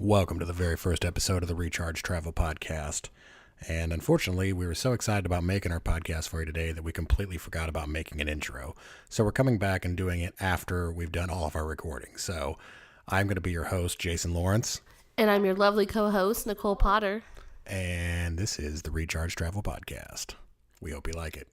Welcome to the very first episode of the Recharge Travel Podcast. And unfortunately, we were so excited about making our podcast for you today that we completely forgot about making an intro. So we're coming back and doing it after we've done all of our recordings. So I'm going to be your host, Jason Lawrence. And I'm your lovely co-host, Nicole Potter. And this is the Recharge Travel Podcast. We hope you like it.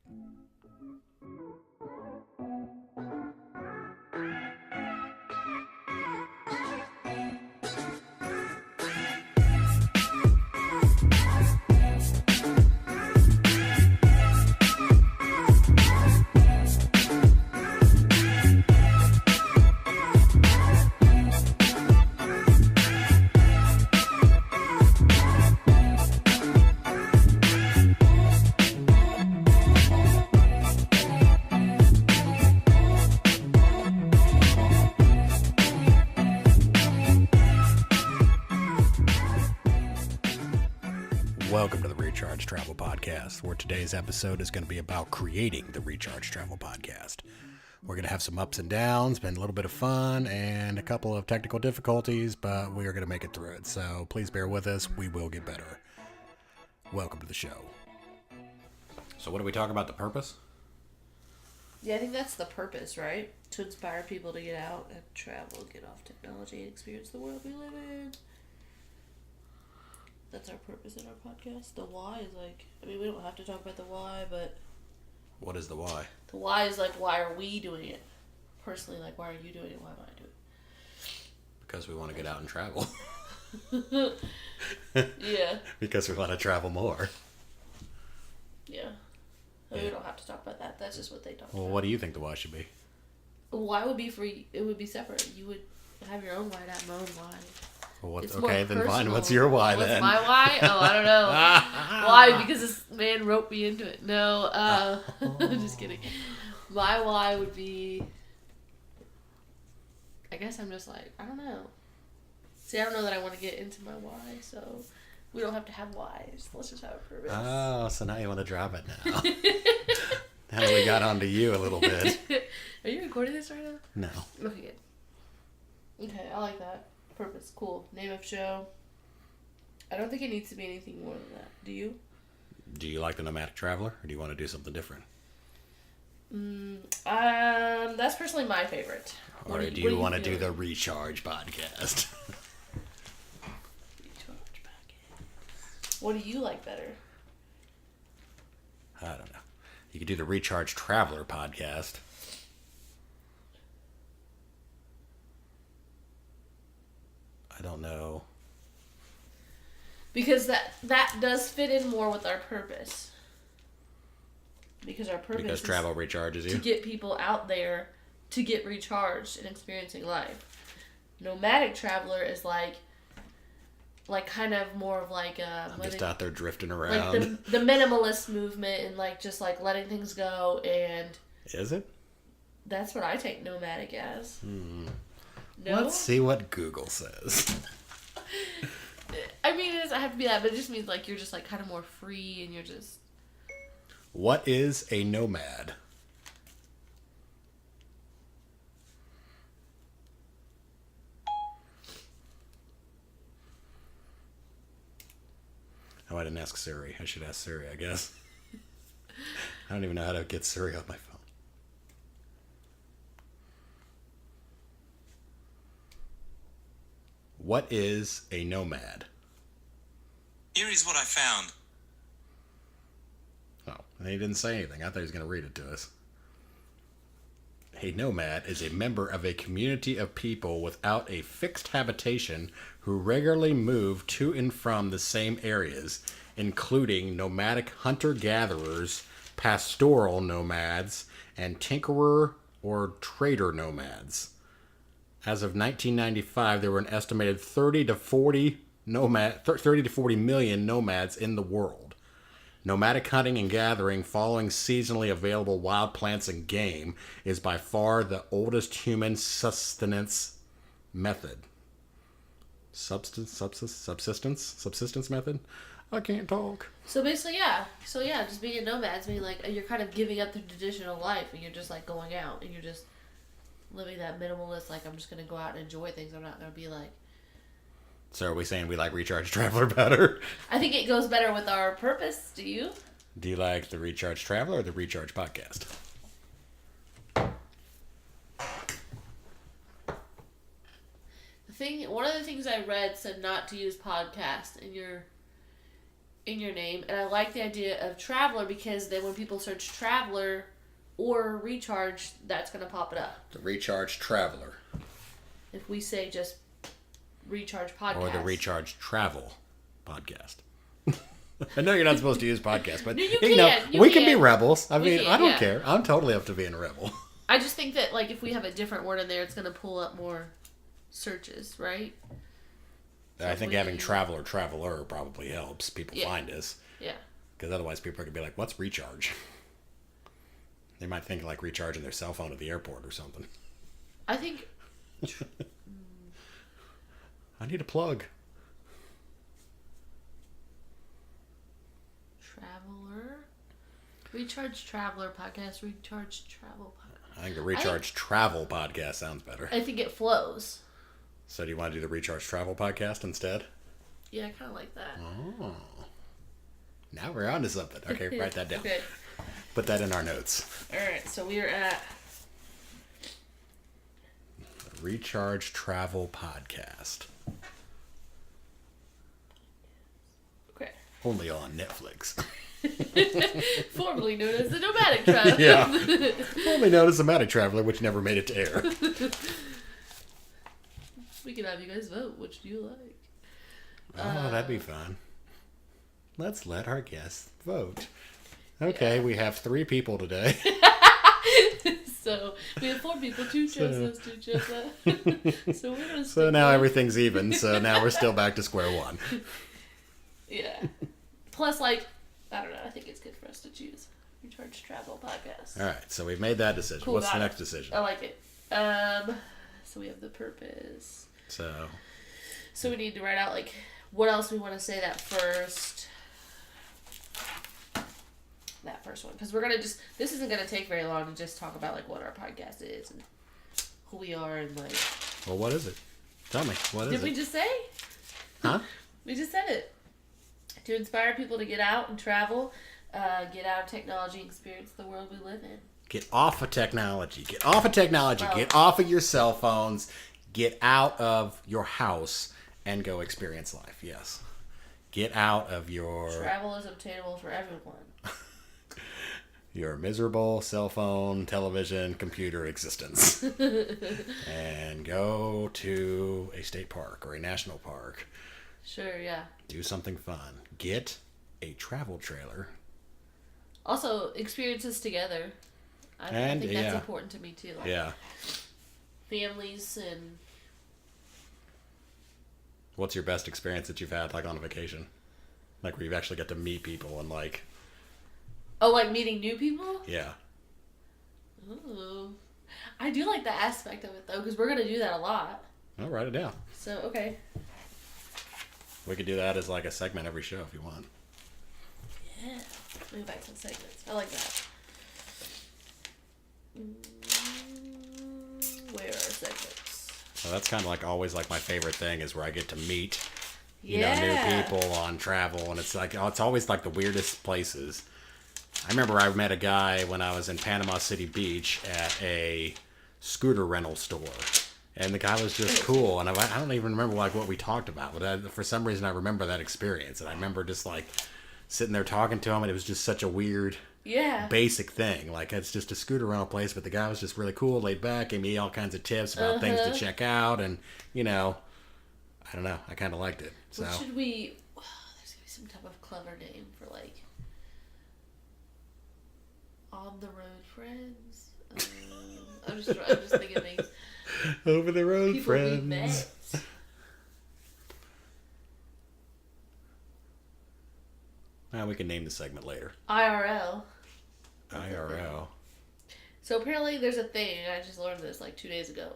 Welcome to the Recharge Travel Podcast, where today's episode is going to be about creating the Recharge Travel Podcast. We're going to have some ups and downs, been a little bit of fun, and a couple of technical difficulties, but we are going to make it through it. So please bear with us. We will get better. Welcome to the show. So what do we talk about, the purpose? Yeah, I think that's the purpose, right? To inspire people to get out and travel, get off technology, and experience the world we live in. That's our purpose in our podcast. The why is like, I mean, we don't have to talk about the why, but... What is the why? The why is like, why are we doing it? Personally, like, why are you doing it? Why am I doing it? Because we want to get out and travel. Yeah. Because we want to travel more. Yeah. I mean, we don't have to talk about that. That's just what they talk Well, about. what do you think the why should be? Why would be free? It would be separate. You would have your own why, not my own why. Well, It's okay, then personal. fine. What's your why What's then? my why? Oh, I don't know. Why? Because this man roped me into it. No, just kidding. My why would be, I guess I'm just like, I don't know. See, I don't know that I want to get into my why, so we don't have to have whys. Let's just have a purpose. Oh, so now you want to drop it now. Now we got onto you a little bit. Are you recording this right now? No. Okay, good. Okay, I like that. Purpose, cool. Name of show. I don't think it needs to be anything more than that. Do you? Do you like the Nomadic Traveler, or do you want to do something different? That's personally my favorite. Or do you want to do the Recharge Podcast? Recharge Podcast. What do you like better? I don't know. You could do the Recharge Traveler Podcast. I don't know. Because that does fit in more with our purpose. Because our purpose Because travel recharges you? to get people out there to get recharged and experiencing life. Nomadic Traveler is like kind of more of like I'm just out there drifting around. like the minimalist movement and like just like letting things go, and Is it? that's what I take nomadic as. No? Let's see what Google says. I mean, it doesn't have to be that, but it just means like you're just like kind of more free and you're just... What is a nomad? Oh, I didn't ask Siri. I should ask Siri, I guess. I don't even know how to get Siri on my phone. What is a nomad? Here is what I found. Oh, and he didn't say anything. I thought he was going to read it to us. A nomad is a member of a community of people without a fixed habitation who regularly move to and from the same areas, including nomadic hunter-gatherers, pastoral nomads, and tinkerer or trader nomads. As of 1995, there were an estimated 30 to 40 million nomads in the world. Nomadic hunting and gathering following seasonally available wild plants and game is by far the oldest human subsistence method. Subsistence method? I can't talk. So basically, yeah. So yeah, just being a nomad means like you're kind of giving up the traditional life and you're just like going out and you're just living that minimalist, like I'm just going to go out and enjoy things. I'm not going to be like So are we saying we like Recharge Traveler better? I think it goes better with our purpose. Do you? Do you like the Recharge Traveler or the Recharge Podcast? One of the things I read said not to use podcast in your name, and I like the idea of Traveler because then when people search Traveler or Recharge, that's going to pop it up. The Recharge Traveler. If we say just Recharge Podcast. Or the Recharge Travel Podcast. I know you're not supposed to use podcast, but No, you you know, can. You we can be can. rebels. I We mean, can, I don't yeah. care. I'm totally up to being a rebel. I just think that like if we have a different word in there, it's going to pull up more searches, right? I think having traveler, traveler probably helps people find us. Yeah. Because otherwise people are going to be like, what's recharge? They might think like recharging their cell phone at the airport or something. I think... I need a plug. Traveler? Recharge Traveler Podcast, Recharge Travel Podcast. I think the Recharge Travel Podcast sounds better. I think it flows. So do you want to do the Recharge Travel Podcast instead? Yeah, I kind of like that. Oh. Now we're on to something. Okay, write that down. Okay. Put that in our notes. Alright, so we are at... Recharge Travel Podcast. Okay. Only on Netflix. Formerly known as the Nomadic Traveler. Yeah. Only known as the Nomadic Traveler, which never made it to air. We can have you guys vote. Which do you like? Oh, that'd be fun. Let's let our guests vote. Okay, we have 3 people today. So we have 4 people. 2 chose this, 2 chose that. So we're gonna. So now everything's even. So now we're still back to square one. Yeah. Plus, like, I don't know. I think it's good for us to choose Recharge Travel Podcast. All right, so we've made that decision. Cool, What's got the it. next decision? I like it. So we have the purpose. So we need to write out like what else we want to say that first. That first one, because we're gonna just. This isn't gonna take very long to just talk about like what our podcast is and who we are and like. Well, what is it? Tell me. What is Did it? we just say? Huh? We just said it. To inspire people to get out and travel, get out of technology, and experience the world we live in. Get off of technology. Get off of technology. Well, Get off of your cell phones. Get out of your house and go experience life. Yes. Get out of your Travel is obtainable for everyone. your miserable cell phone, television, computer existence. And go to a state park or a national park. Sure, yeah. Do something fun. Get a travel trailer. Also, experiences together. I And, think that's yeah. important to me too. Like Yeah. families and What's your best experience that you've had, like, on a vacation? Like, where you've actually got to meet people and, like... like meeting new people. Yeah. Ooh, I do like the aspect of it though, because we're gonna do that a lot. I'll write it down. So okay. We could do that as, like, a segment every show if you want. Yeah. Move back to the segments. I like that. Where are segments? So that's kind of like always like my favorite thing is where I get to meet, new Yeah. people on travel, and it's like it's always like the weirdest places. I remember I met a guy when I was in Panama City Beach at a scooter rental store, and the guy was just cool, and I don't even remember like what we talked about, but for some reason I remember that experience, and I remember just like sitting there talking to him, and it was just such a weird. Yeah. Basic thing, like it's just a scooter rental place, but the guy was just really cool, laid back, gave me all kinds of tips about things to check out, and I don't know, I kind of liked it. So What should we? There's gonna be some type of clever name for like on the road friends. I'm just thinking of things. over the road, People we friends. met. We can name the segment later. IRL. IRL. So apparently there's a thing, I just learned this like 2 days ago.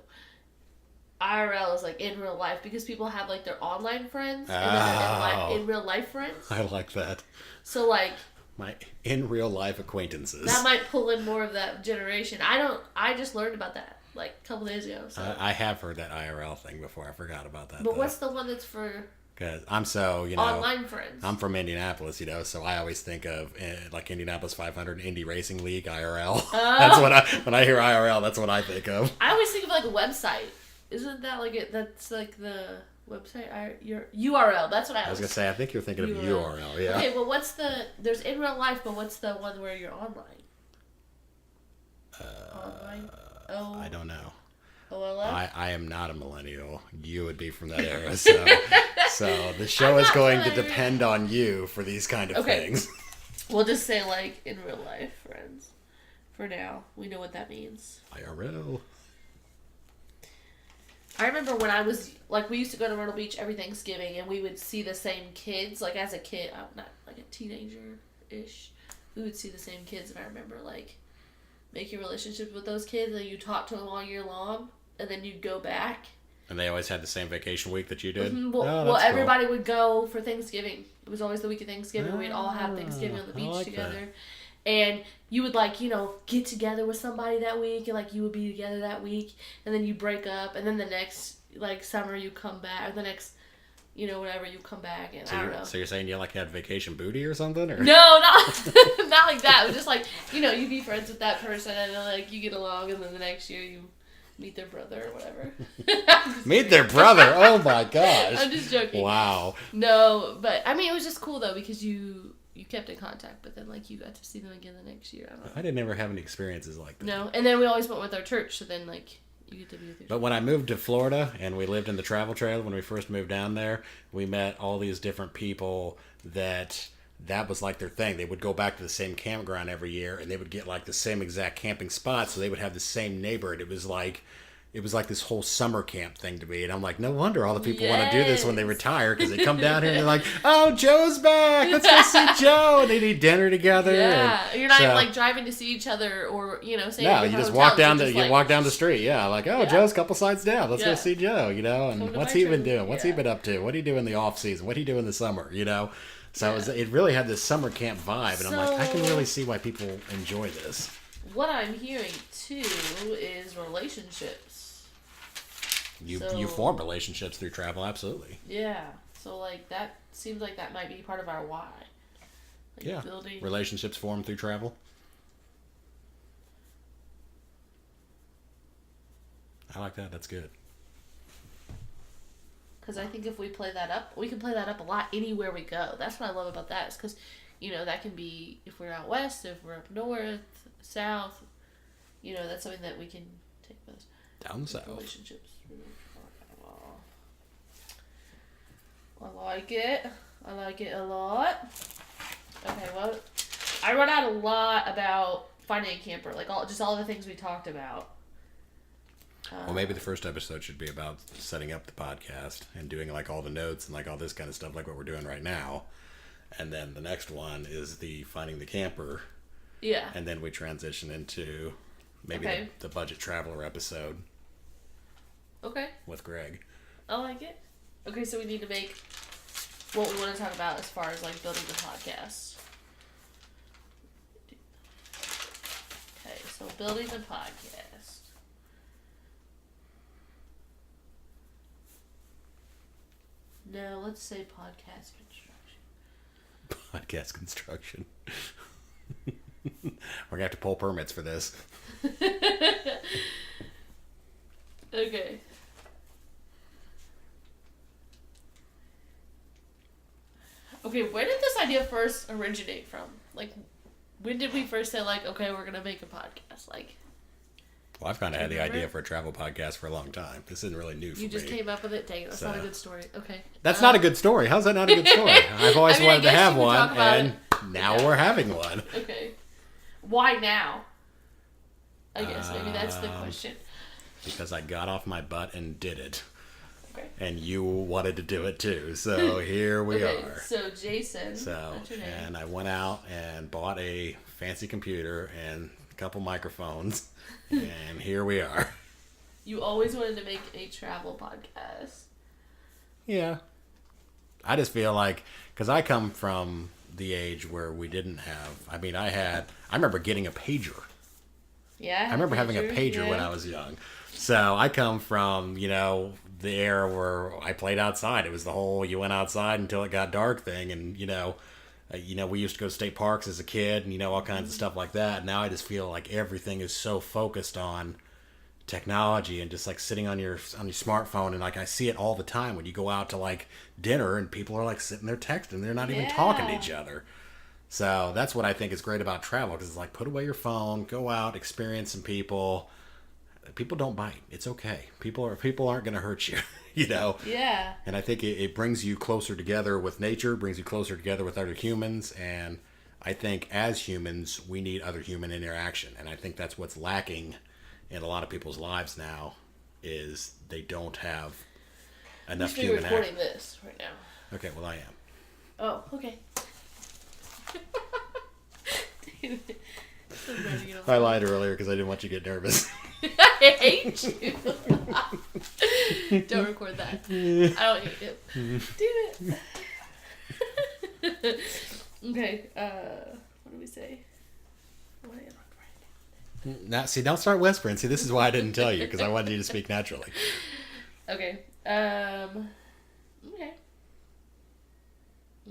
IRL is like in real life because people have like their online friends and then in real life friends. I like that. So like My in real life acquaintances. that might pull in more of that generation. I just learned about that. like a couple days ago. So. I have heard that IRL thing before. I forgot about that. But what's the one that's for? Because I'm so, online friends. I'm from Indianapolis, so I always think of like Indianapolis 500 Indy Racing League IRL. That's what when I hear IRL, that's what I think of. I always think of like a website. Isn't that like it? That's like the website. Your URL. That's what I was gonna say. I think you're thinking of URL. Yeah. Okay, well, what's the? There's in real life, but what's the one where you're online? Online. Oh. I don't know. OLF? I am not a millennial. You would be from that era, so the show is going to depend on you for these kind of things. We'll just say like in real life friends. For now, we know what that means. IRL. I remember when I was like, we used to go to Myrtle Beach every Thanksgiving, and we would see the same kids. Like as a kid, I'm not like a teenager ish. We would see the same kids, and I remember like making relationships with those kids, and you talk to them all year long. And then you'd go back. And they always had the same vacation week that you did? Mm-hmm. Well, everybody would go for Thanksgiving. It was always the week of Thanksgiving. We'd all have Thanksgiving on the beach together. That. And you would, like, get together with somebody that week. And, like, you would be together that week. And then you break up. And then the next, like, summer you come back. Or the next, whatever, you come back. And I don't know. So you're saying you, like, had vacation booty or something? Or? No, not like that. It was just, like, you'd be friends with that person. And then, like, you get along. And then the next year you meet their brother or whatever. Meet their brother? Oh my gosh. I'm just joking. Wow. No, but I mean it was just cool though because you kept in contact, but then like you got to see them again the next year. I don't know. I didn't ever have any experiences like that. No, and then we always went with our church, so then like you get to be with your church. But when I moved to Florida and we lived in the travel trailer when we first moved down there, we met all these different people that was like their thing. They would go back to the same campground every year, and they would get like the same exact camping spot, so they would have the same neighborhood. It was like this whole summer camp thing to me, and I'm like, no wonder all the people want to do this when they retire, because they come down here and they're like, oh, Joe's back, let's go see Joe, and they eat dinner together. Yeah, and you're not even like driving to see each other or saying no, you just walk down the street. Yeah, like Joe's a couple sides down. Let's go see Joe. And what's he been doing? What's he been up to? What do you do in the off season? What do you do in the summer? So it really had this summer camp vibe, and I'm like, I can really see why people enjoy this. What I'm hearing too is relationships. You form relationships through travel, absolutely. Yeah, so like that seems like that might be part of our why. Like building relationships formed through travel. I like that. That's good. Because I think if we play that up, we can play that up a lot anywhere we go. That's what I love about that. Is because, that can be if we're out west, if we're up north, south. That's something that we can take with us. Down south. Relationships. I like it. I like it a lot. Okay, well, I wrote out a lot about finding a camper. Like all the things we talked about. Well, maybe the first episode should be about setting up the podcast and doing like all the notes and like all this kind of stuff, like what we're doing right now. And then the next one is the finding the camper. Yeah. And then we transition into maybe the budget traveler episode. Okay. With Greg. I like it. Okay, so we need to make what we want to talk about as far as like building the podcast. Okay, so building the podcast. No, let's say podcast construction. Podcast construction. We're going to have to pull permits for this. Okay. Okay, where did this idea first originate from? Like, when did we first say, like, okay, we're going to make a podcast? Like... Well, I've kind of had the idea for a travel podcast for a long time. This isn't really new for me. You just came up with it? Dang, that's not a good story. Okay. That's not a good story. How's that not a good story? I've always wanted to have one, and now we're having one. Okay. Why now? I guess maybe that's the question. Because I got off my butt and did it. Okay. And you wanted to do it too, so here we are. So Jason, that's your name. And I went out and bought a fancy computer and a couple microphones. And here we are. You always wanted to make a travel podcast. Yeah. I just feel like, because I come from the age where we didn't have, I remember getting a pager. Yeah. I remember having a pager when I was young. So I come from, the era where I played outside. It was the whole you went outside until it got dark thing. And, we used to go to state parks as a kid and, all kinds of stuff like that. Now I just feel like everything is so focused on technology and just like sitting on your smartphone. And like I see it all the time when you go out to like dinner and people are like sitting there texting. They're not even talking to each other. So that's what I think is great about travel, because it's like put away your phone, go out, experience some people. People don't bite. It's okay. People aren't going to hurt you, Yeah. And I think it brings you closer together with nature, brings you closer together with other humans. And I think as humans, we need other human interaction. And I think that's what's lacking in a lot of people's lives now, is they don't have enough human interaction. You're recording this right now. Okay, well I am. Oh, okay. I lied earlier because I didn't want you to get nervous. I hate you. Don't record that. I don't hate it. Damn it. Okay. What do we say? What am I writing? Now, see, don't start whispering. See, this is why I didn't tell you, because I wanted you to speak naturally. Okay. Okay.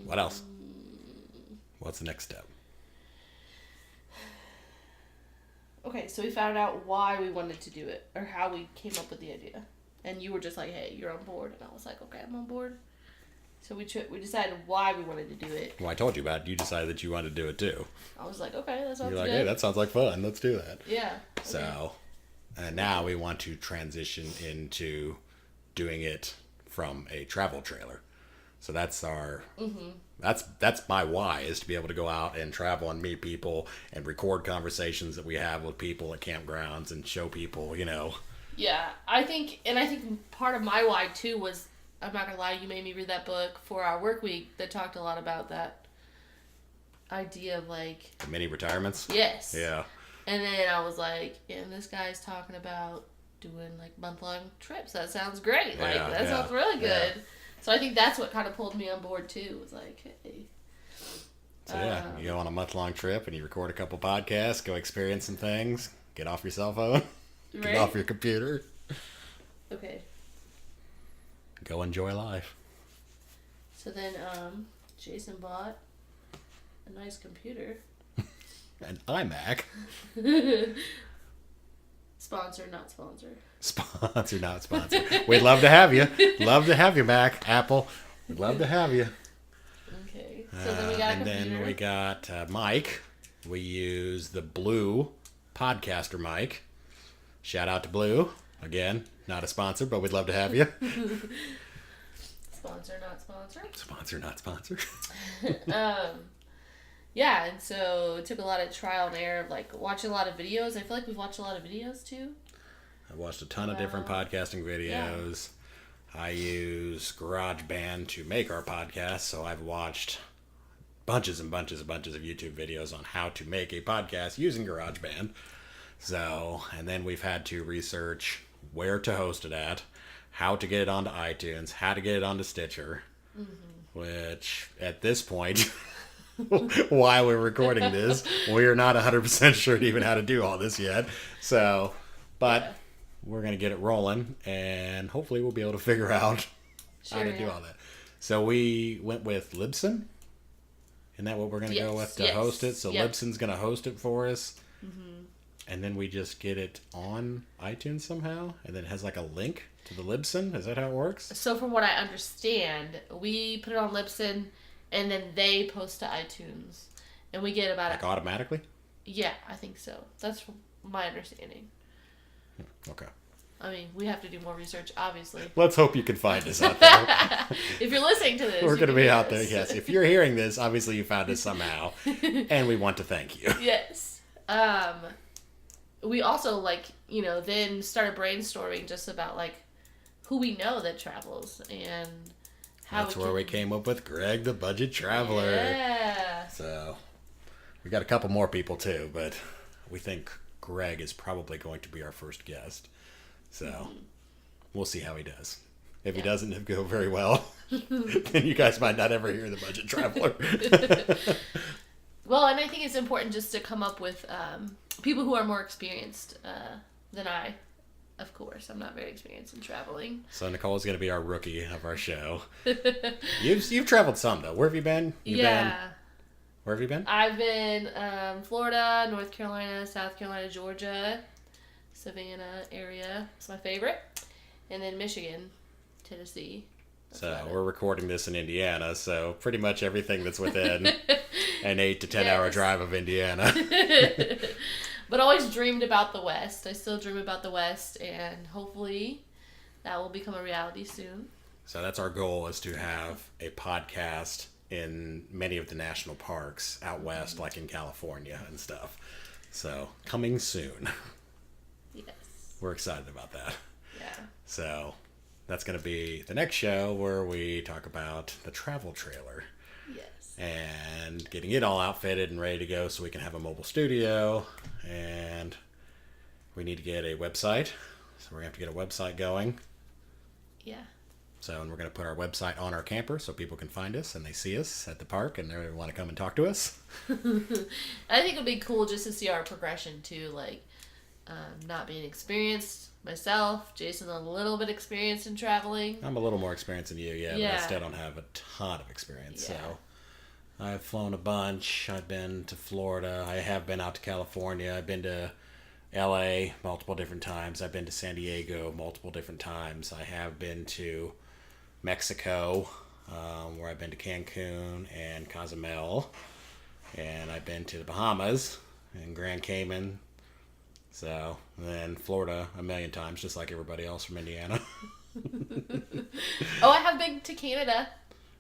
What else? What's the next step? Okay, so we found out why we wanted to do it, or how we came up with the idea. And you were just like, hey, you're on board. And I was like, okay, I'm on board. So we decided why we wanted to do it. Well, I told you about it. You decided that you wanted to do it too. I was like, okay, that sounds You're like, good. hey, that sounds like fun. Let's do that. Yeah. Okay. So, and now we want to transition into doing it from a travel trailer. So that's our, that's my why, is to be able to go out and travel and meet people and record conversations that we have with people at campgrounds and show people, Yeah, I think part of my why too was, I'm not gonna lie, you made me read that book, 4 Hour Work Week, that talked a lot about that idea of like mini retirements. Yes. Yeah. And then I was like, and this guy's talking about doing like month-long trips. That sounds great. Like that sounds really good. Yeah. So I think that's what kind of pulled me on board too. Was like, hey. So yeah, you go on a month-long trip and you record a couple podcasts, go experience some things, get off your cell phone, get off your computer. Okay. Go enjoy life. So then, Jason bought a nice computer. An iMac. Sponsor, not sponsor. Sponsor, not sponsor. We'd love to have you. Love to have you, Mac. Apple. We'd love to have you. Okay. So then we got a computer. And then we got Mike. We use the Blue podcaster mic. Shout out to Blue. Again, not a sponsor, but we'd love to have you. Sponsor, not sponsor. Sponsor, not sponsor. Yeah, and so it took a lot of trial and error of like watching a lot of videos. I feel like we've watched a lot of videos too. I've watched a ton of different podcasting videos. Yeah. I use GarageBand to make our podcast, so I've watched bunches and bunches and bunches of YouTube videos on how to make a podcast using GarageBand. So, and then we've had to research where to host it at, how to get it onto iTunes, how to get it onto Stitcher, which at this point, while we're recording this, we're not 100% sure even how to do all this yet. So, but we're going to get it rolling, and hopefully we'll be able to figure out how to do all that. So we went with Libsyn. Isn't that what we're going to go with to host it? So Libsyn's going to host it for us. And then we just get it on iTunes somehow, and then it has like a link to the Libsyn. Is that how it works? So from what I understand, we put it on Libsyn, and then they post to iTunes, and we get about like automatically. Yeah, I think so. That's my understanding. Okay. I mean, we have to do more research, obviously. Let's hope you can find us out there. If you're listening to this, we're going to be out there. Yes, if you're hearing this, obviously you found us somehow, and we want to thank you. Yes. We also then started brainstorming just about who we know that travels and how. That's where we came up with Greg, the budget traveler. Yeah. So we got a couple more people too, but we think Greg is probably going to be our first guest. So we'll see how he does. If he doesn't go very well, then you guys might not ever hear the budget traveler. Well, and I think it's important just to come up with people who are more experienced than I Of course, I'm not very experienced in traveling. So Nicole's going to be our rookie of our show. You've traveled some though. Where have you been? Where have you been? I've been Florida, North Carolina, South Carolina, Georgia, Savannah area. It's my favorite. And then Michigan, Tennessee. So we're recording this in Indiana, so pretty much everything that's within an 8 to 10 hour drive of Indiana. But always dreamed about the West. I still dream about the West, and hopefully that will become a reality soon. So that's our goal, is to have a podcast in many of the national parks out west, like in California and stuff. So coming soon. Yes. We're excited about that. Yeah. So that's going to be the next show, where we talk about the travel trailer. Yes. And getting it all outfitted and ready to go so we can have a mobile studio. And we need to get a website. So we're going to have to get a website going. Yeah. So, and we're going to put our website on our camper so people can find us and they see us at the park and they want to come and talk to us. I think it would be cool just to see our progression too, like not being experienced myself. Jason a little bit experienced in traveling. I'm a little more experienced than you, but I still don't have a ton of experience. Yeah. So I've flown a bunch. I've been to Florida. I have been out to California. I've been to LA multiple different times. I've been to San Diego multiple different times. I have been to Mexico, where I've been to Cancun and Cozumel. And I've been to the Bahamas and Grand Cayman. So, and then Florida a million times, just like everybody else from Indiana. Oh, I have been to Canada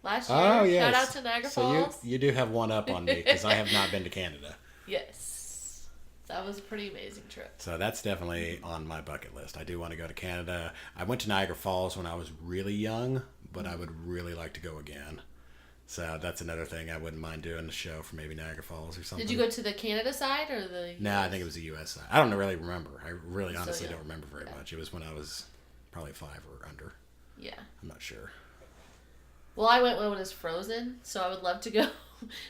last year. Oh, yes. Shout out to Niagara Falls. So you do have one up on me, because I have not been to Canada. Yes. That was a pretty amazing trip. So that's definitely on my bucket list. I do want to go to Canada. I went to Niagara Falls when I was really young, but I would really like to go again. So that's another thing. I wouldn't mind doing the show for maybe Niagara Falls or something. Did you go to the Canada side or the US? No, I think it was the U.S. side. I don't really remember. I really honestly yeah. don't remember very much. It was when I was probably 5 or under. Yeah. I'm not sure. Well, I went when it was frozen, so I would love to go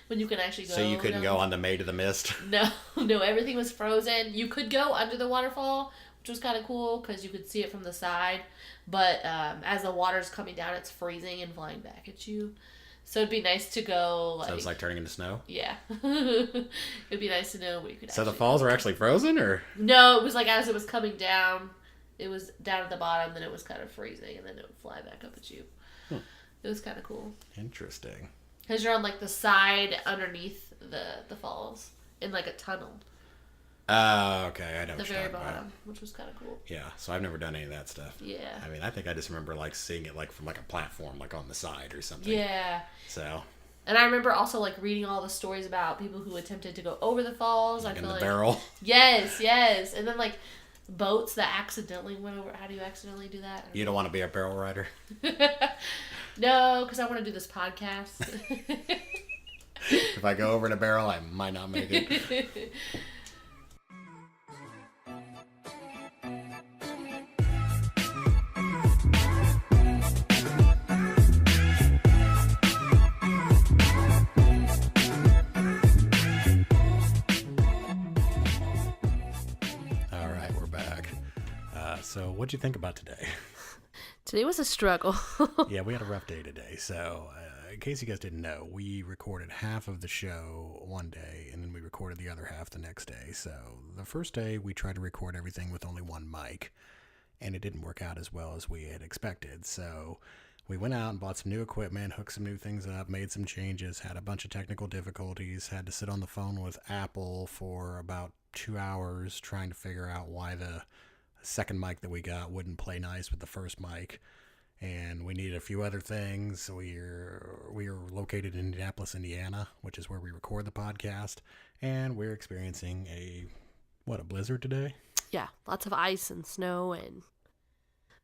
when you can actually go. So you couldn't go on the Maid of the Mist? No, everything was frozen. You could go under the waterfall, which was kind of cool because you could see it from the side. But as the water's coming down, it's freezing and flying back at you. So it'd be nice to go. So it's like turning into snow? Yeah. It'd be nice to know where you could So the falls were actually frozen, or? No, it was like as it was coming down, it was down at the bottom, then it was kind of freezing, and then it would fly back up at you. It was kind of cool. Interesting. Because you're on like the side underneath the falls in like a tunnel. Okay, I know At the what you're very talking about. bottom, which was kind of cool. Yeah, so I've never done any of that stuff. Yeah. I mean, I think I just remember like seeing it like from like a platform, like on the side or something. Yeah. So. And I remember also like reading all the stories about people who attempted to go over the falls. Like I in feel the like barrel. Yes, and then like boats that accidentally went over. How do you accidentally do that? You don't want to be a barrel rider? No, because I want to do this podcast. If I go over in a barrel, I might not make it. All right, we're back. So what'd you think about today? Today was a struggle. Yeah, we had a rough day today. So, in case you guys didn't know, we recorded half of the show one day, and then we recorded the other half the next day. So, the first day, we tried to record everything with only one mic, and it didn't work out as well as we had expected. So, we went out and bought some new equipment, hooked some new things up, made some changes, had a bunch of technical difficulties, had to sit on the phone with Apple for about 2 hours trying to figure out why the second mic that we got wouldn't play nice with the first mic. And we needed a few other things. We are located in Indianapolis, Indiana, which is where we record the podcast. And we're experiencing a blizzard today? Yeah, lots of ice and snow and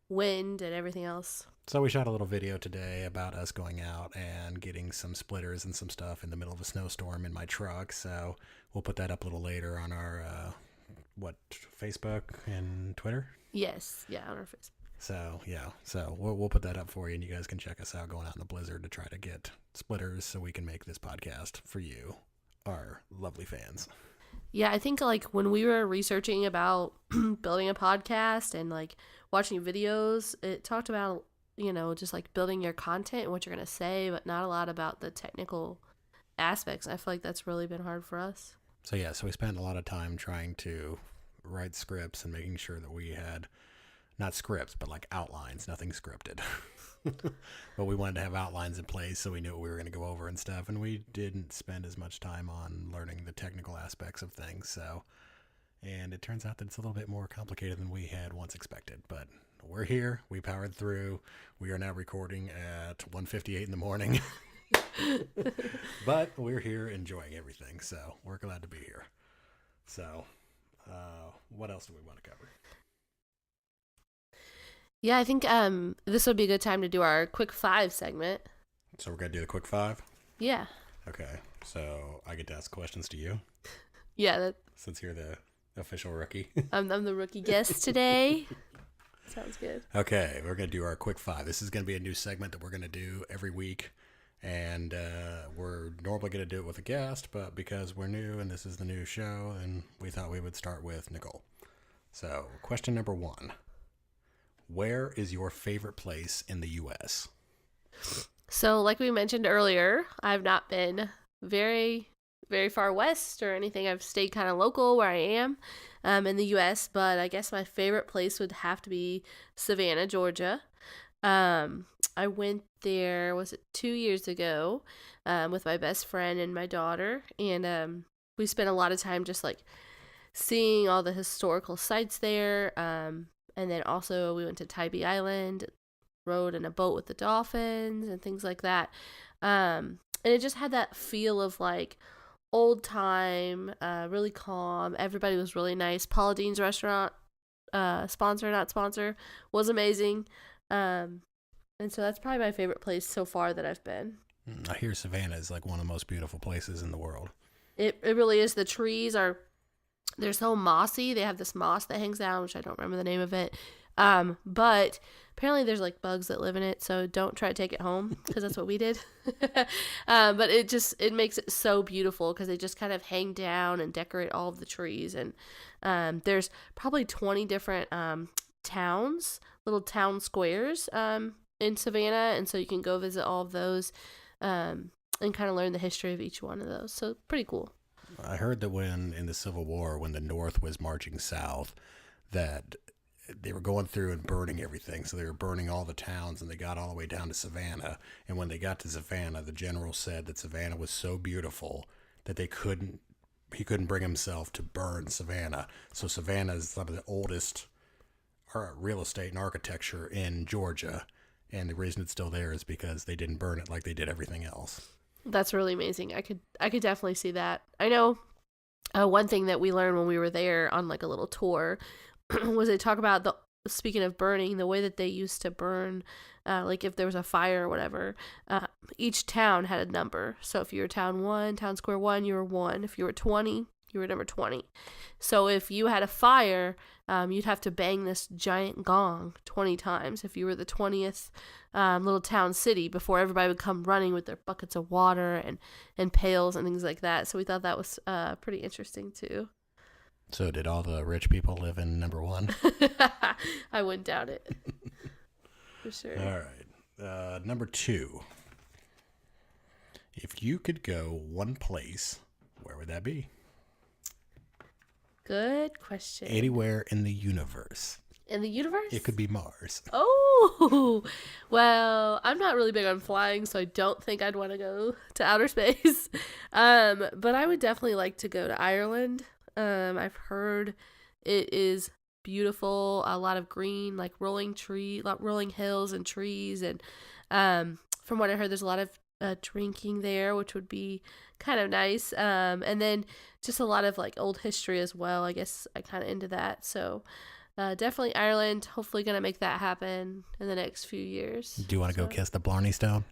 wind and everything else. So we shot a little video today about us going out and getting some splitters and some stuff in the middle of a snowstorm in my truck. So we'll put that up a little later on our, Facebook and Twitter? Yes, yeah, on our Facebook. So, yeah. So, we'll put that up for you, and you guys can check us out going out in the blizzard to try to get splitters so we can make this podcast for you, our lovely fans. Yeah, I think like when we were researching about building a podcast and like watching videos, it talked about, just like building your content and what you're going to say, but not a lot about the technical aspects. I feel like that's really been hard for us. So we spent a lot of time trying to write scripts and making sure that we had not scripts, but like outlines, nothing scripted. But we wanted to have outlines in place so we knew what we were going to go over and stuff. And we didn't spend as much time on learning the technical aspects of things. And it turns out that it's a little bit more complicated than we had once expected. But we're here. We powered through. We are now recording at 1:58 in the morning. But we're here enjoying everything. So we're glad to be here. So what else do we want to cover? Yeah, I think this would be a good time to do our quick 5 segment. So we're going to do the quick 5? Yeah. Okay. So I get to ask questions to you? Yeah. Since you're the official rookie. I'm the rookie guest today. Sounds good. Okay. We're going to do our quick 5. This is going to be a new segment that we're going to do every week. And we're normally going to do it with a guest, but because we're new and this is the new show, and we thought we would start with Nicole. So question number 1. Where is your favorite place in the U.S.? So, like we mentioned earlier, I've not been very, very far west or anything. I've stayed kind of local where I am in the U.S., but I guess my favorite place would have to be Savannah, Georgia. I went there, was it 2 years ago, with my best friend and my daughter, and we spent a lot of time just like seeing all the historical sites there. And then also we went to Tybee Island, rode in a boat with the dolphins and things like that. And it just had that feel of like old time, really calm. Everybody was really nice. Paula Deen's restaurant, sponsor, was amazing. And so that's probably my favorite place so far that I've been. I hear Savannah is like one of the most beautiful places in the world. It really is. The trees they're so mossy. They have this moss that hangs down, which I don't remember the name of it. But apparently there's like bugs that live in it, so don't try to take it home because that's what we did. But it makes it so beautiful because they just kind of hang down and decorate all of the trees. And there's probably 20 different towns, little town squares in Savannah, and so you can go visit all of those and kind of learn the history of each one of those. So pretty cool. I heard that when in the Civil War, when the North was marching south, that they were going through and burning everything. So they were burning all the towns, and they got all the way down to Savannah. And when they got to Savannah, the general said that Savannah was so beautiful that he couldn't bring himself to burn Savannah. So Savannah is some of the oldest real estate and architecture in Georgia. And the reason it's still there is because they didn't burn it like they did everything else. That's really amazing. I could definitely see that. I know one thing that we learned when we were there on like a little tour was they talk about speaking of burning, the way that they used to burn, like if there was a fire or whatever, each town had a number. So if you were town square 1, you were 1. If you were 20, you were number 20. So if you had a fire, you'd have to bang this giant gong 20 times if you were the 20th little town city before everybody would come running with their buckets of water and pails and things like that. So we thought that was pretty interesting too. So did all the rich people live in number 1? I wouldn't doubt it. For sure. All right. Number 2. If you could go one place, where would that be? Good question. Anywhere in the universe. In the universe? It could be Mars. Oh, well, I'm not really big on flying, so I don't think I'd want to go to outer space. But I would definitely like to go to Ireland. I've heard it is beautiful, a lot of green, like rolling hills and trees. And from what I heard, there's a lot of drinking there, which would be kind of nice. And then just a lot of like old history as well. I guess I kind of into that. So definitely Ireland. Hopefully going to make that happen in the next few years. Do you want to go kiss the Blarney Stone?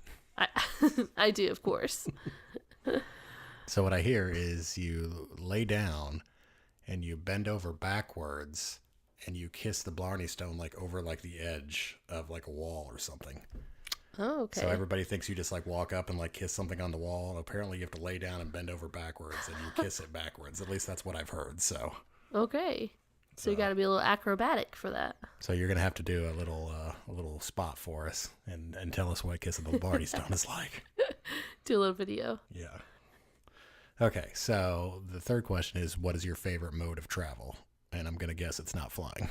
I do, of course. So what I hear is you lay down and you bend over backwards and you kiss the Blarney Stone like over like the edge of like a wall or something. Oh, okay. So everybody thinks you just like walk up and like kiss something on the wall. And apparently you have to lay down and bend over backwards and you kiss it backwards. At least that's what I've heard. So Okay. So you got to be a little acrobatic for that. So you're gonna have to do a little spot for us and tell us what Kiss of the Lombardi Stone is like. Do a little video. Yeah. Okay, so the third question is, what is your favorite mode of travel? And I'm gonna guess it's not flying.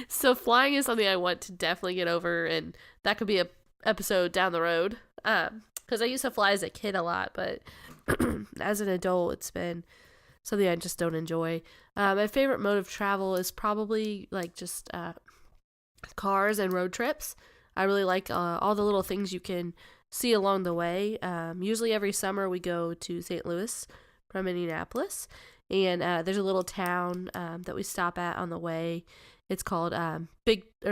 So flying is something I want to definitely get over, and that could be a episode down the road. Because I used to fly as a kid a lot, but as an adult, it's been something I just don't enjoy. My favorite mode of travel is probably like just cars and road trips. I really like all the little things you can see along the way. Usually every summer we go to St. Louis from Indianapolis, and there's a little town that we stop at on the way. It's called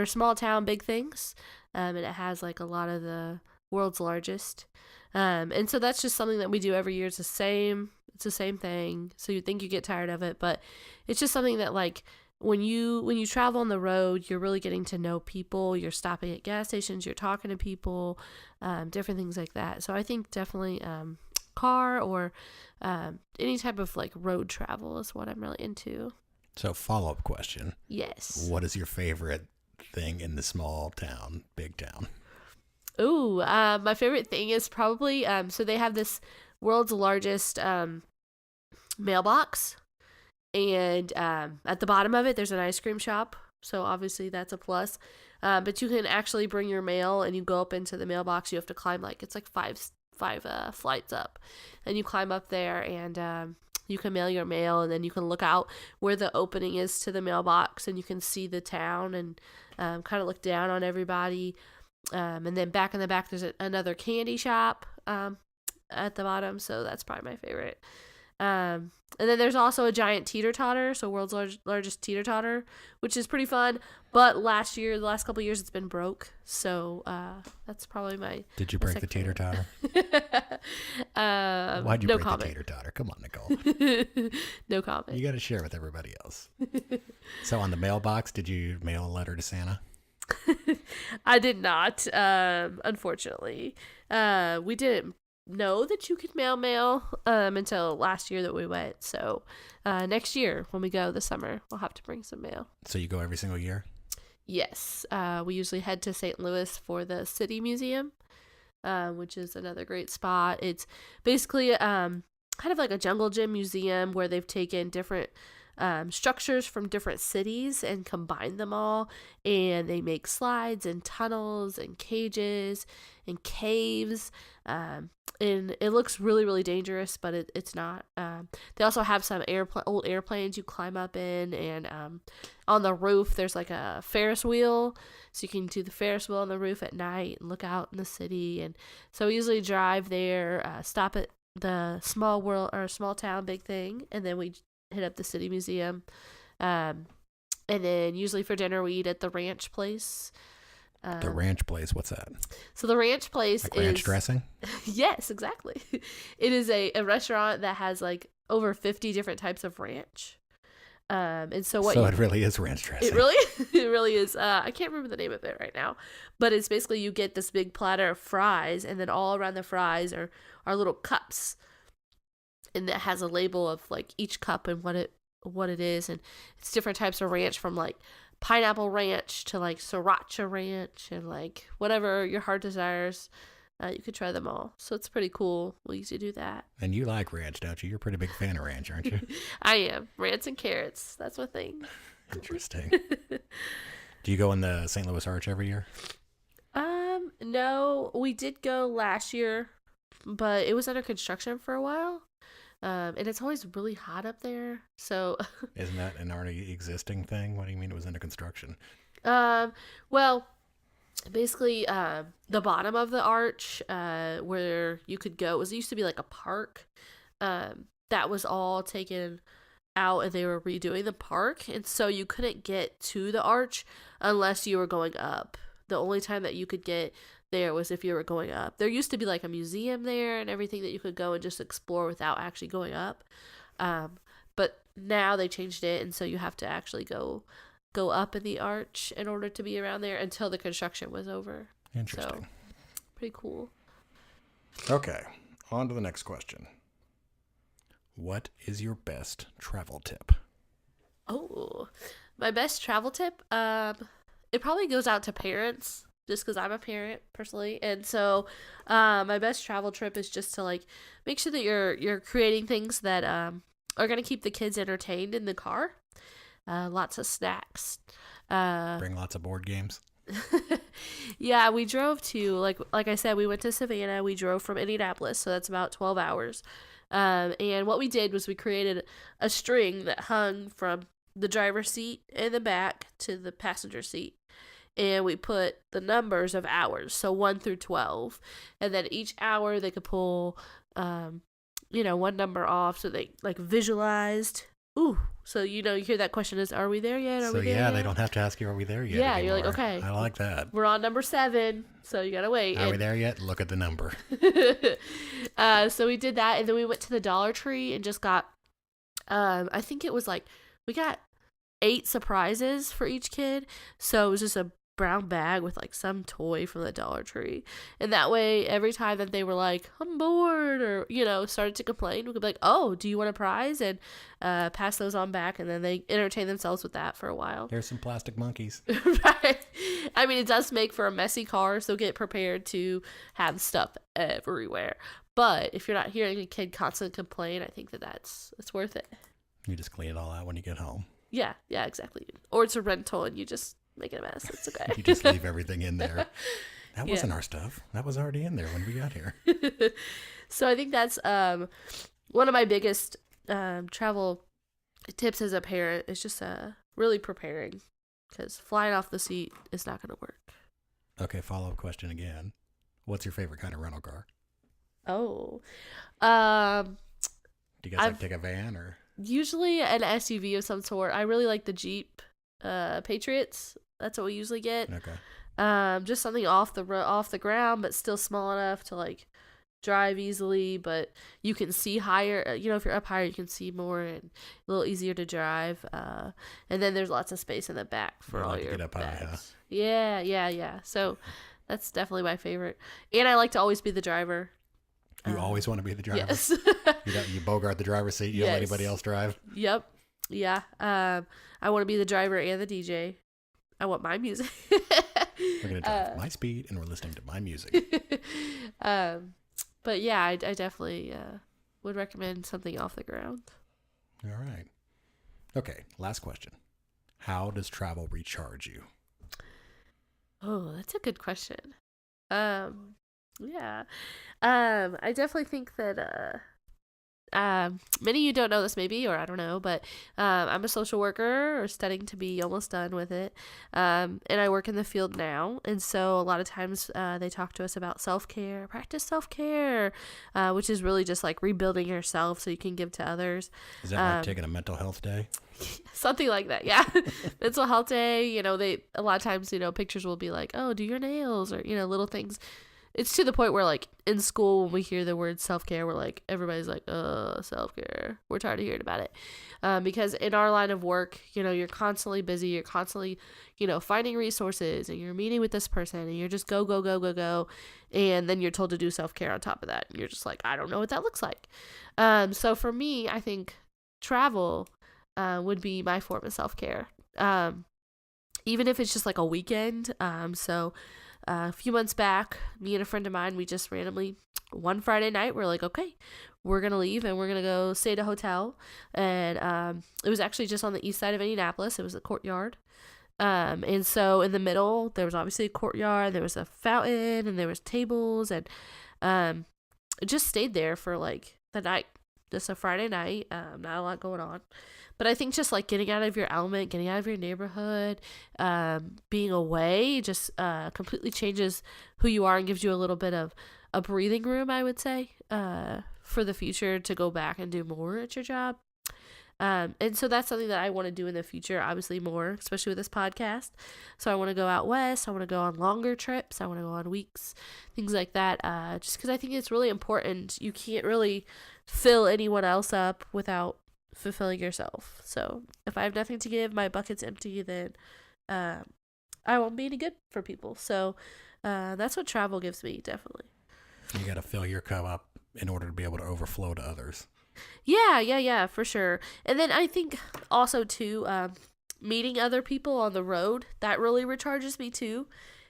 Small Town Big Things, and it has like a lot of the world's largest. And so that's just something that we do every year. It's the same thing. So you think you get tired of it, but it's just something that like when you travel on the road, you're really getting to know people. You're stopping at gas stations, you're talking to people, different things like that. So I think definitely car or any type of like road travel is what I'm really into. So follow-up question. Yes. What is your favorite thing in the small town, big town? Ooh, my favorite thing is probably so they have this world's largest mailbox, and at the bottom of it there's an ice cream shop, so obviously that's a plus. But you can actually bring your mail, and you go up into the mailbox. You have to climb like it's like five flights up, and you climb up there, and you can mail your mail, and then you can look out where the opening is to the mailbox, and you can see the town and kind of look down on everybody. And then back in the back, there's another candy shop at the bottom, so that's probably my favorite. And then there's also a giant teeter-totter, so world's largest teeter-totter, which is pretty fun. But the last couple of years, it's been broke, so that's probably my. Did you break the teeter-totter? Why'd you break the teeter-totter? Come on, Nicole. No comment. You got to share with everybody else. So on the mailbox, did you mail a letter to Santa? I did not, unfortunately. We didn't know that you could mail until last year that we went. So next year when we go this summer, we'll have to bring some mail. So you go every single year? Yes. We usually head to St. Louis for the City Museum, which is another great spot. It's basically kind of like a jungle gym museum where they've taken different structures from different cities and combine them all, and they make slides and tunnels and cages and caves, and it looks really, really dangerous, but it's not. They also have some old airplanes you climb up in, and on the roof there's like a Ferris wheel, so you can do the Ferris wheel on the roof at night and look out in the city. And so we usually drive there, stop at the small town big thing, and then we hit up the City Museum, and then usually for dinner we eat at the Ranch Place. The Ranch Place, what's that? So the Ranch Place like ranch dressing? Yes, exactly. It is a restaurant that has like over 50 different types of ranch. And so it really is ranch dressing. It really is. I can't remember the name of it right now, but it's basically you get this big platter of fries, and then all around the fries are little cups, and that has a label of like each cup and what it is, and it's different types of ranch, from like pineapple ranch to like sriracha ranch, and like whatever your heart desires. You could try them all, so it's pretty cool. We used to do that. And you like ranch, don't you? You're a pretty big fan of ranch, aren't you? I am. Ranch and carrots, that's my thing. Interesting. Do you go in the St. Louis Arch every year? No, we did go last year, but it was under construction for a while. And it's always really hot up there, so. Isn't that an already existing thing? What do you mean it was under construction? Well, basically, the bottom of the arch, where you could go, it used to be like a park. That was all taken out, and they were redoing the park, and so you couldn't get to the arch unless you were going up. The only time that you could get there was if you were going up. There used to be like a museum there and everything that you could go and just explore without actually going up. But now they changed it, and so you have to actually go up in the arch in order to be around there until the construction was over. Interesting. pretty cool. Okay, on to the next question. What is your best travel tip? Oh, my best travel tip, it probably goes out to parents, just because I'm a parent personally, and so, my best travel trip is just to like make sure that you're creating things that are gonna keep the kids entertained in the car. Lots of snacks. Bring lots of board games. Yeah, we drove to like I said, we went to Savannah. We drove from Indianapolis, so that's about 12 hours. And what we did was we created a string that hung from the driver's seat in the back to the passenger seat. And we put the numbers of hours, so 1 through 12. And then each hour they could pull, one number off so they like visualized. Ooh, so you hear that question is, are we there yet? Are we there yet? They don't have to ask you, are we there yet? Yeah, anymore. you're like, okay. I like that. We're on number 7, so you gotta wait. Are we there yet? Look at the number. So we did that, and then we went to the Dollar Tree and just got, I think it was like, we got 8 surprises for each kid. So it was just a brown bag with like some toy from the Dollar Tree. And that way, every time that they were like, I'm bored, or, started to complain, we could be like, oh, do you want a prize? And pass those on back, and then they entertain themselves with that for a while. There's some plastic monkeys. Right. I mean, it does make for a messy car, so get prepared to have stuff everywhere. But if you're not hearing a kid constantly complain, I think that's worth it. You just clean it all out when you get home. Yeah, exactly. Or it's a rental and you just make it a mess. It's okay. You just leave everything in there. That wasn't our stuff. That was already in there when we got here. So I think that's one of my biggest travel tips as a parent is just really preparing, because flying off the seat is not going to work. Okay, follow-up question again. What's your favorite kind of rental car? Oh. Do you guys take a van or? Usually an SUV of some sort. I really like the Jeep Patriots. That's what we usually get. Okay. Just something off the ground, but still small enough to like drive easily. But you can see higher. If you're up higher, you can see more and a little easier to drive. And then there's lots of space in the back for all your get up bags. high, huh? Yeah. So that's definitely my favorite. And I like to always be the driver. You always want to be the driver? Yes. You bogart the driver's seat. You don't let anybody else drive? Yep. Yeah. I want to be the driver and the DJ. I want my music. We're going to drive my speed, and we're listening to my music. But yeah, I definitely would recommend something off the ground. All right. Okay, last question. How does travel recharge you? Oh, that's a good question. Yeah. I definitely think that many of you don't know this maybe, or I don't know, but I'm a social worker or studying to be almost done with it. And I work in the field now. And so a lot of times they talk to us about self-care, practice self-care, which is really just like rebuilding yourself so you can give to others. Is that like taking a mental health day? Something like that, yeah. Mental health day, a lot of times, pictures will be like, oh, do your nails, or, little things. It's to the point where, like, in school, when we hear the word self-care, we're like, everybody's like, self-care. We're tired of hearing about it. Because in our line of work, you're constantly busy. You're constantly, finding resources, and you're meeting with this person, and you're just go, go, go, go, go. And then you're told to do self-care on top of that. And you're just like, I don't know what that looks like. So for me, I think travel would be my form of self-care. Even if it's just like a weekend. A few months back, me and a friend of mine, we just randomly, one Friday night, we're like, okay, we're going to leave and we're going to go stay at a hotel. And it was actually just on the east side of Indianapolis. It was a courtyard. And so in the middle, there was obviously a courtyard, there was a fountain, and there was tables. And just stayed there for like the night, just a Friday night. Not a lot going on. But I think just like getting out of your element, getting out of your neighborhood, being away just completely changes who you are and gives you a little bit of a breathing room, I would say, for the future to go back and do more at your job. And so that's something that I want to do in the future, obviously more, especially with this podcast. So I want to go out west. I want to go on longer trips. I want to go on weeks, things like that. Just because I think it's really important. You can't really fill anyone else up without fulfilling yourself. So if I have nothing to give, my bucket's empty, then I won't be any good for people. So That's what travel gives me, definitely. You got to fill your cup up in order to be able to overflow to others. Yeah, for sure. And then I think also too, meeting other people on the road, that really recharges me too,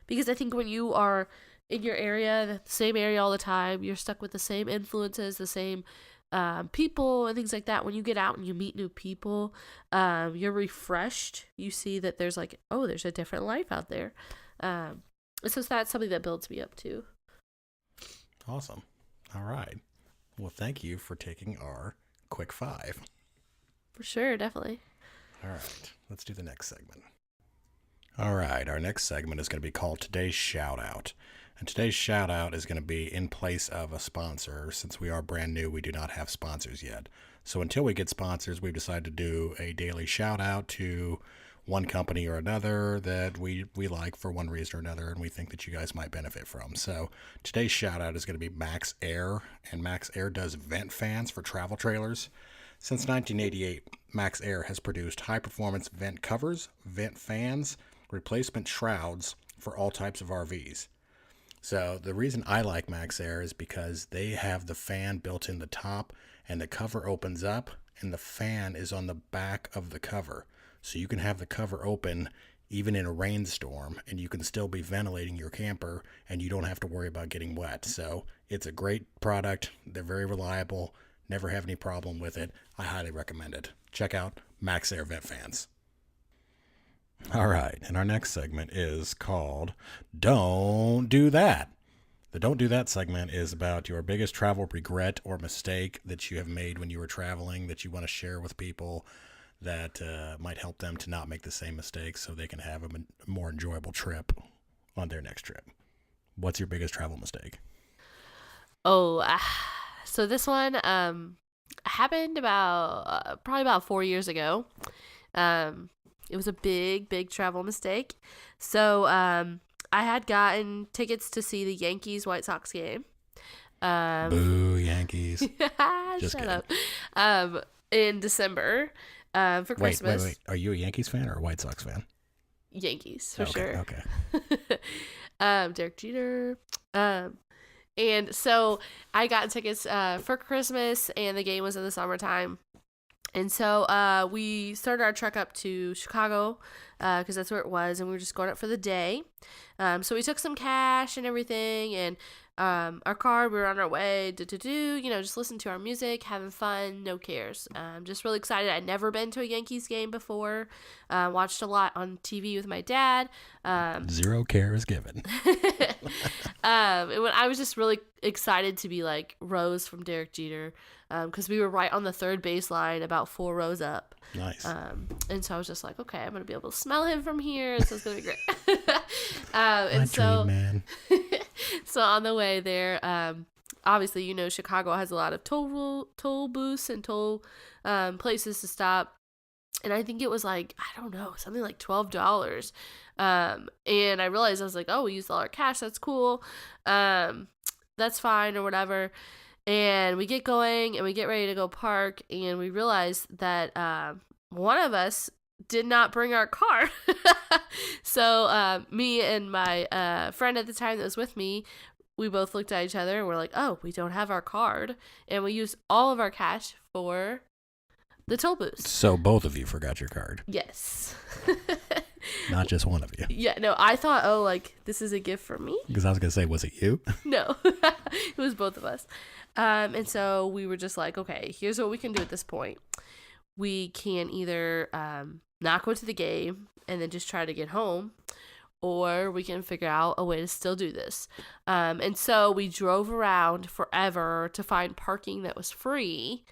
because I think when you are in your area, the same area all the time, you're stuck with the same influences, the same people and things like that. When you get out and you meet new people, you're refreshed. You see that there's like, oh, there's a different life out there. So that's something that builds me up too. Awesome. All right. Well, thank you for taking our quick 5. For sure, definitely. All right. Let's do the next segment. All right. Our next segment is going to be called Today's Shout Out. And today's shout out is going to be in place of a sponsor. Since we are brand new, we do not have sponsors yet. So until we get sponsors, we've decided to do a daily shout out to one company or another that we like for one reason or another, and we think that you guys might benefit from. So today's shout out is going to be Max Air, and Max Air does vent fans for travel trailers. Since 1988, Max Air has produced high-performance vent covers, vent fans, replacement shrouds for all types of RVs. So the reason I like Max Air is because they have the fan built in the top, and the cover opens up, and the fan is on the back of the cover. So you can have the cover open even in a rainstorm, and you can still be ventilating your camper, and you don't have to worry about getting wet. So it's a great product. They're very reliable. Never have any problem with it. I highly recommend it. Check out Max Air Vent Fans. All right, and our next segment is called Don't Do That. The Don't Do That segment is about your biggest travel regret or mistake that you have made when you were traveling that you want to share with people that might help them to not make the same mistakes so they can have a more enjoyable trip on their next trip. What's your biggest travel mistake? Oh, so this one happened probably about 4 years ago. It was a big travel mistake. So I had gotten tickets to see the Yankees-White Sox game. Boo, Yankees. Just Shut kidding. up. In December for Christmas. Wait. Are you a Yankees fan or a White Sox fan? Yankees, for okay, sure. Okay. Derek Jeter. And so I got tickets for Christmas, and the game was in the summertime. And so we started our trek up to Chicago because that's where it was, and we were just going up for the day. So we took some cash and everything, and our car, we were on our way, just listen to our music, having fun, no cares. Just really excited. I'd never been to a Yankees game before. Watched a lot on TV with my dad. 0 care is given. I was just really excited to be like Rose from Derek Jeter, because we were right on the third baseline, about 4 rows up. Nice. And so I was just like, okay, I'm gonna be able to smell him from here, so it's gonna be great. Dream man. So on the way there, obviously, Chicago has a lot of toll booths and toll places to stop. And I think it was like, I don't know, something like $12. And I realized, I was like, oh, we used all our cash. That's cool. That's fine or whatever. And we get going and we get ready to go park. And we realize that one of us did not bring our car. So me and my friend at the time that was with me, we both looked at each other and we're like, oh, we don't have our card. And we used all of our cash for the toll booths. So both of you forgot your card. Yes. Not just one of you. Yeah, no, I thought, oh, like, this is a gift for me. Because I was going to say, was it you? No, it was both of us. And so we were just like, okay, here's what we can do at this point. We can either not go to the game and then just try to get home, or we can figure out a way to still do this. And so we drove around forever to find parking that was free.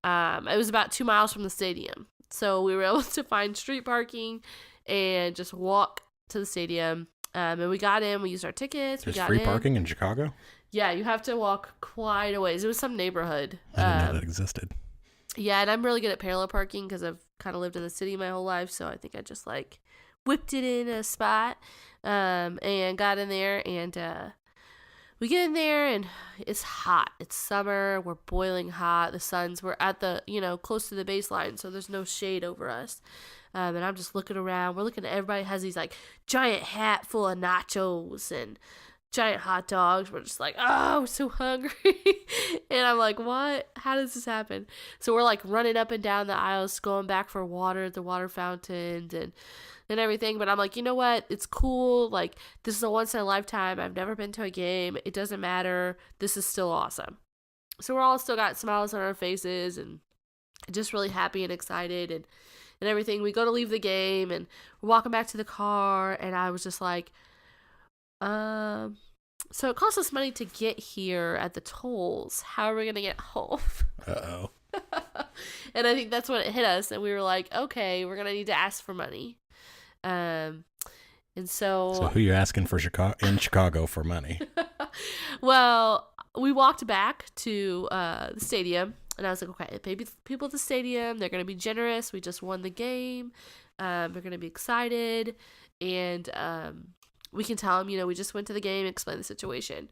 It was about 2 miles from the stadium. So we were able to find street parking and just walk to the stadium. And we got in, we used our tickets. There's free parking in Chicago? Yeah, you have to walk quite a ways. It was some neighborhood. I didn't know that existed. Yeah, and I'm really good at parallel parking because I've kind of lived in the city my whole life. So I think I just whipped it in a spot and got in there and we get in there and it's hot. It's summer. We're boiling hot. We're at the, close to the baseline, so there's no shade over us. And I'm just looking around. We're looking at everybody has these like giant hat full of nachos and giant hot dogs. We're just like, oh, we're so hungry. And I'm like, what? How does this happen? So we're like running up and down the aisles, going back for water at the water fountains and everything. But I'm like, you know what? It's cool. Like, this is a once in a lifetime. I've never been to a game. It doesn't matter. This is still awesome. So we're all still got smiles on our faces and just really happy and excited and everything. We go to leave the game and we're walking back to the car. And I was just like, so it costs us money to get here at the tolls. How are we going to get home? Uh-oh. And I think that's when it hit us. And we were like, okay, we're going to need to ask for money. And so who you asking for in Chicago for money? Well, we walked back to the stadium. And I was like, okay, maybe people at the stadium, they're going to be generous. We just won the game. They're going to be excited. And we can tell them, we just went to the game, explain the situation.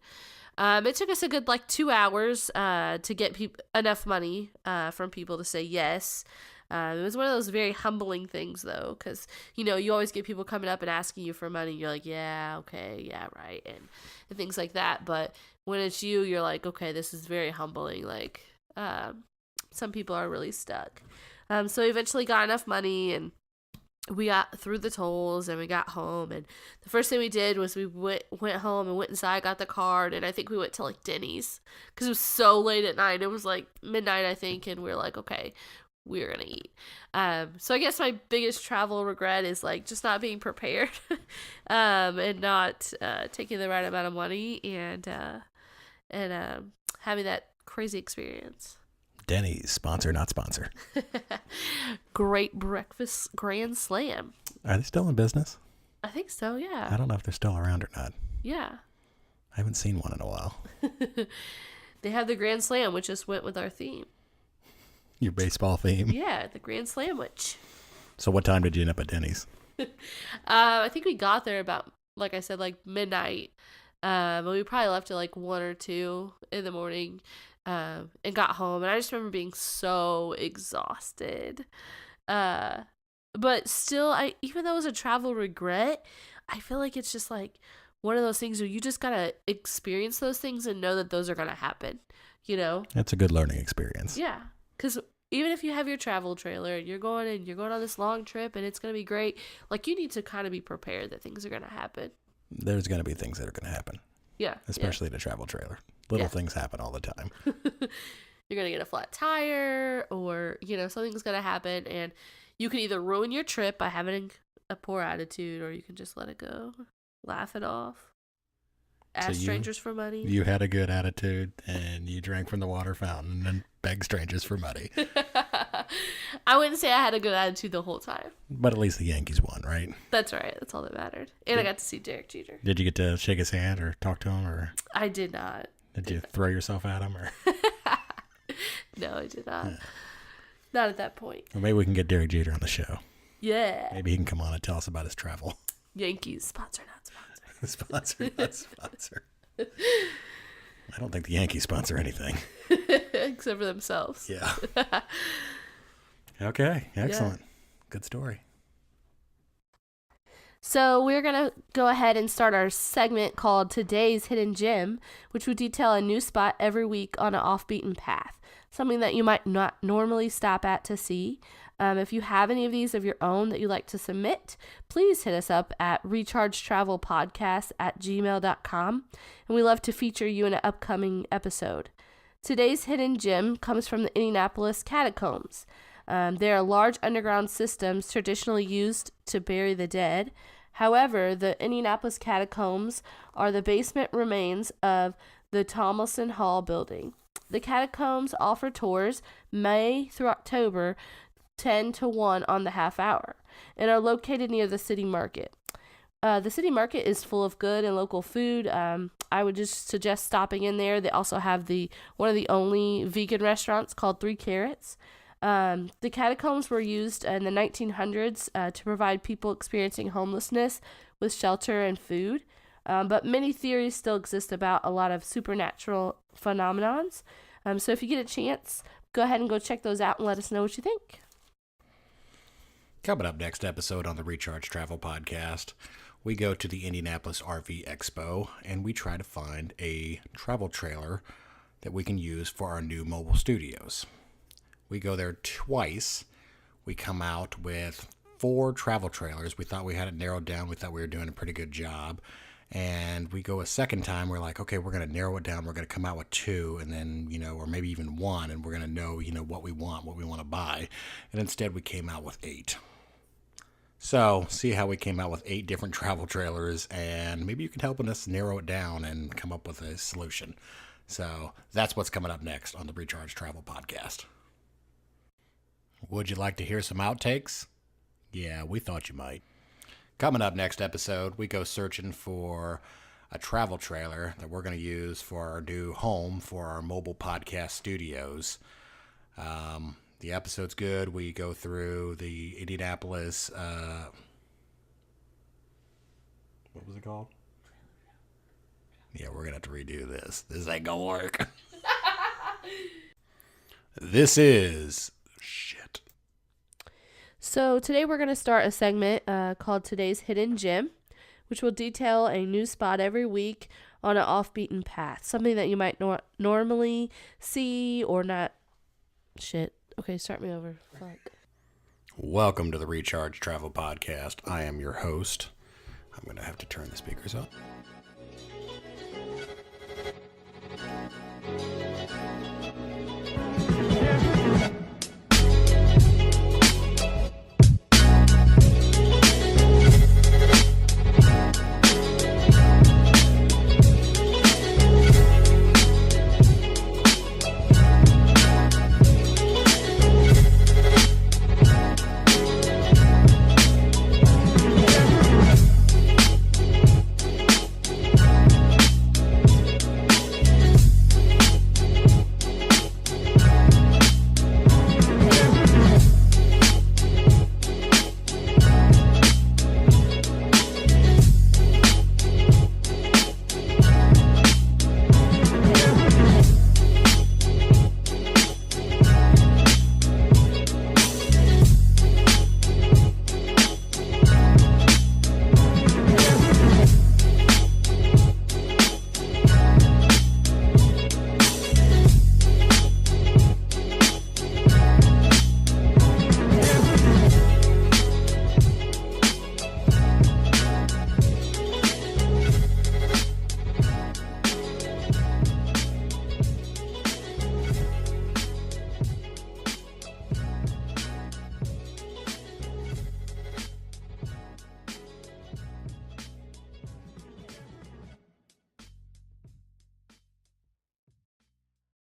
It took us a good 2 hours to get enough money from people to say yes. It was one of those very humbling things, though, because, you always get people coming up and asking you for money. You're like, yeah, okay, yeah, right, and things like that. But when it's you're like, okay, this is very humbling. Some people are really stuck. So we eventually got enough money, and we got through the tolls, and we got home. And the first thing we did was we went home and went inside, got the card, and I think we went to Denny's because it was so late at night. It was midnight, I think, and we were like, okay, we're gonna eat. So I guess my biggest travel regret is just not being prepared, and not taking the right amount of money, and having that crazy experience. Denny's, sponsor, not sponsor. Great breakfast grand slam. Are they still in business? I think so, yeah. I don't know if they're still around or not. Yeah. I haven't seen one in a while. They have the grand slam, which just went with our theme. Your baseball theme? Yeah, the grand sandwich. So what time did you end up at Denny's? I think we got there about, like I said, midnight. But we probably left at 1 or 2 in the morning. And got home, and I just remember being so exhausted. But still, even though it was a travel regret, I feel like it's just one of those things where you just gotta experience those things and know that those are gonna happen. That's a good learning experience. Yeah, because even if you have your travel trailer and you're going on this long trip and it's gonna be great, you need to kind of be prepared that things are gonna happen. There's gonna be things that are gonna happen. Yeah, especially the travel trailer. Little things happen all the time. You're going to get a flat tire or, something's going to happen. And you can either ruin your trip by having a poor attitude, or you can just let it go, laugh it off, ask strangers for money. You had a good attitude and you drank from the water fountain and begged strangers for money. I wouldn't say I had a good attitude the whole time. But at least the Yankees won, right? That's right. That's all that mattered. And I got to see Derek Jeter. Did you get to shake his hand or talk to him? Or I did not. Did you throw yourself at him? Or No, I did not. Not at that point. Well, maybe we can get Derek Jeter on the show. Yeah. Maybe he can come on and tell us about his travel. Yankees, sponsor, not sponsor. Sponsor, not sponsor. I don't think the Yankees sponsor anything. Except for themselves. Yeah. Okay, excellent. Yeah. Good story. So we're going to go ahead and start our segment called Today's Hidden Gem, which will detail a new spot every week on an off-beaten path, something that you might not normally stop at to see. If you have any of these of your own that you'd like to submit, please hit us up at rechargetravelpodcast@gmail.com, and we love to feature you in an upcoming episode. Today's hidden gem comes from the Indianapolis Catacombs. They are large underground systems traditionally used to bury the dead. However, the Indianapolis Catacombs are the basement remains of the Tomlinson Hall building. The catacombs offer tours May through October, 10 to 1 on the half hour, and are located near the city market. The city market is full of good and local food. I would just suggest stopping in there. They also have one of the only vegan restaurants called 3 Carrots. The catacombs were used in the 1900s to provide people experiencing homelessness with shelter and food. But many theories still exist about a lot of supernatural phenomenons. So if you get a chance, go ahead and go check those out and let us know what you think. Coming up next episode on the Recharge Travel Podcast, we go to the Indianapolis RV Expo and we try to find a travel trailer that we can use for our new mobile studios. We go there twice. We come out with 4 travel trailers. We thought we had it narrowed down. We thought we were doing a pretty good job. And we go a second time. We're like, okay, we're going to narrow it down. We're going to come out with 2 and then, or maybe even 1. And we're going to know, what we want to buy. And instead we came out with 8. So see how we came out with 8 different travel trailers. And maybe you can help us narrow it down and come up with a solution. So that's what's coming up next on the Recharge Travel Podcast. Would you like to hear some outtakes? Yeah, we thought you might. Coming up next episode, we go searching for a travel trailer that we're going to use for our new home for our mobile podcast studios. The episode's good. We go through the Indianapolis, what was it called? Yeah, we're going to have to redo this. This ain't going to work. This is shit. So today we're going to start a segment called Today's Hidden Gem, which will detail a new spot every week on an off-beaten path. Something that you might normally see or not. Shit. Okay, start me over. Fuck. Welcome to the Recharge Travel Podcast. I am your host. I'm going to have to turn the speakers up.